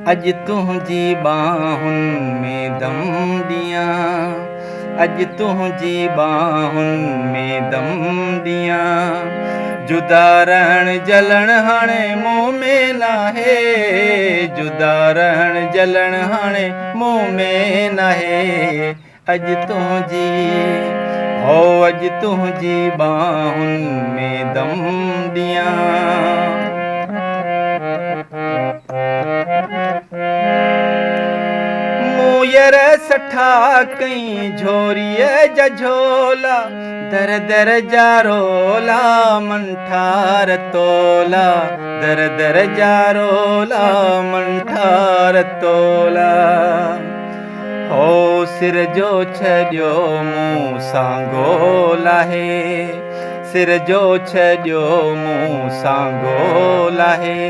अज तुझी बाहुनि में दम ॾियां, अज तुझी बाहुनि में दम ॾियां। जुदा रहण जलण हाणे मूं में नाहे, जुदा रहण जलण हाणे मूं में नाहे। अज तुझी हो अज तुझी बाहुनि में दम ॾियां। मूयर सठा कई झोरीअ जा झोला, दर दर जा रोला मन ठार तोला, दर दर जा रोला मन ठार तोला। हो सिर जो छॾियो मूं सां गोल आहे, सिर जो छॾियो मूं सां गोल आहे।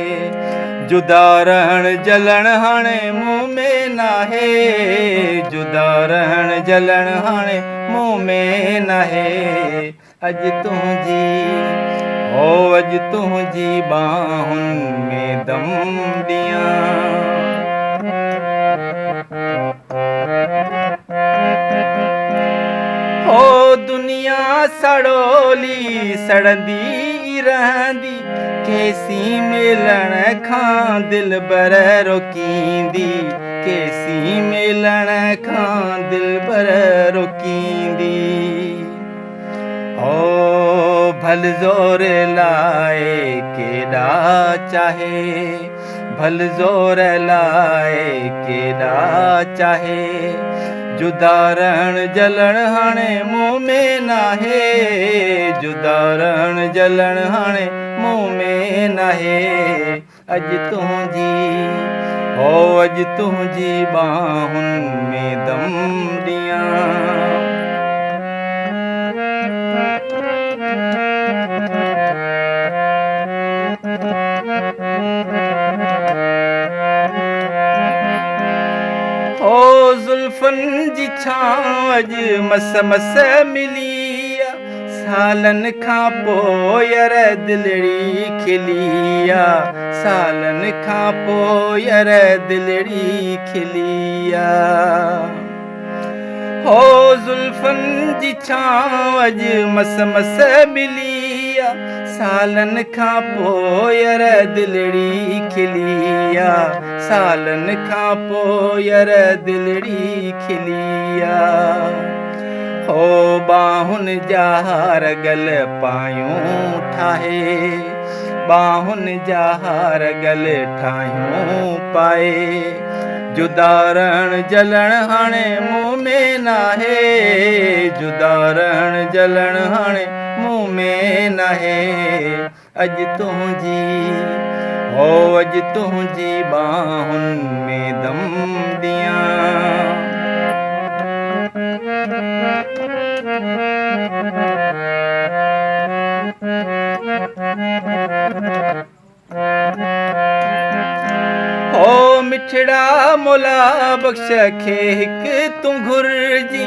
जुदा रहण जलण हाणे मूं में नाहे, जुदा रहण जलण हाणे मूं में नाहे। अज तुझी हो अज तुझी बाहुनि में दम ॾियां। हो दुनिया सड़ोली सड़ंदी रहंदी, केसी मिलण खां दिलबर रोकींदी, केसी मिलण खां दिलबर रोकींदी। हो भल ज़ोर लाए केॾा चाहे, भल ज़ोर लाए केॾा चाहे। जुदा रहण जलण हाणे मूं में नाहे, जुदा रहण जलण हाणे मूं में नाहे। अज तुझी हो अज तुझी बाहुनि में दम ॾियां। हो ज़ुल्फ़नि जी छांव अॼु मस मस मिली आ, सालनि खां पोइ यार दिलड़ी खिली आ, सालनि खां पोइ यार दिलड़ी खिली आ। हो ज़ुल्फ़नि जी छांव अॼु मस मस मिली आ, सालनि खां पोइ यार दिलड़ी खिली आ, सालनि खां पोइ यार दिलड़ी खिली आ। हो बाहुनि जा रगल पायूं ठाहे, बाहुनि जा रगल ठाहियूं पाए। जुदा रहण जलण हाणे मूं में नाहे, जुदा रहण जलण हाणे मूं में नाहे। अज तुझी हो अज तुझी बाहुनि में दम ॾियां। हो मिठड़ा मौला बख़्श खे हिकु तूं घुरिजी,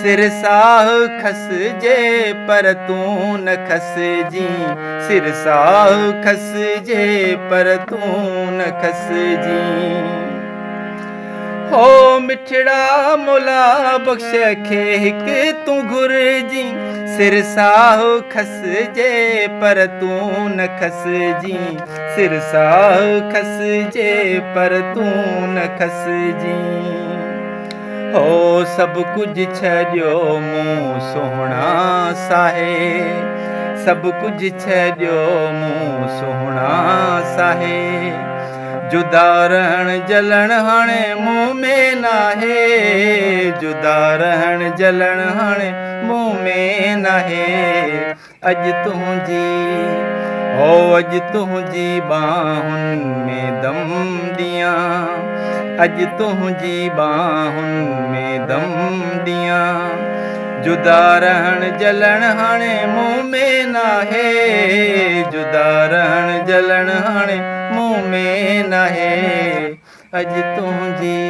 सिर साह खसिजे पर तूं न खसिजी, सिर साह खसिजे पर तूं न खसिजी। हो मिठड़ा मौला बख़्श खे हिकु तूं घुरिजी, सिर साह खसिजे पर तूं न खसिजी, सिर साह खसिजे पर तूं न खसिजी। हो सभु कुझु छॾियो मूं सुहिणा साहे, सभु कुझु छॾियो मूं सुहिणा साहे। जुदा रहण जलण हाणे मूं में नाहे, जुदा रहण जलण हाणे मूं में नाहे। अज तुझी हो अज तुझी बाहुनि में दम ॾियां, अज तुझी बाहुनि में दम ॾियां। जुदा रहण जलण हाणे मूं में नाहे, जुदा रहण जलण हाणे मूं में नाहे। अज तुझी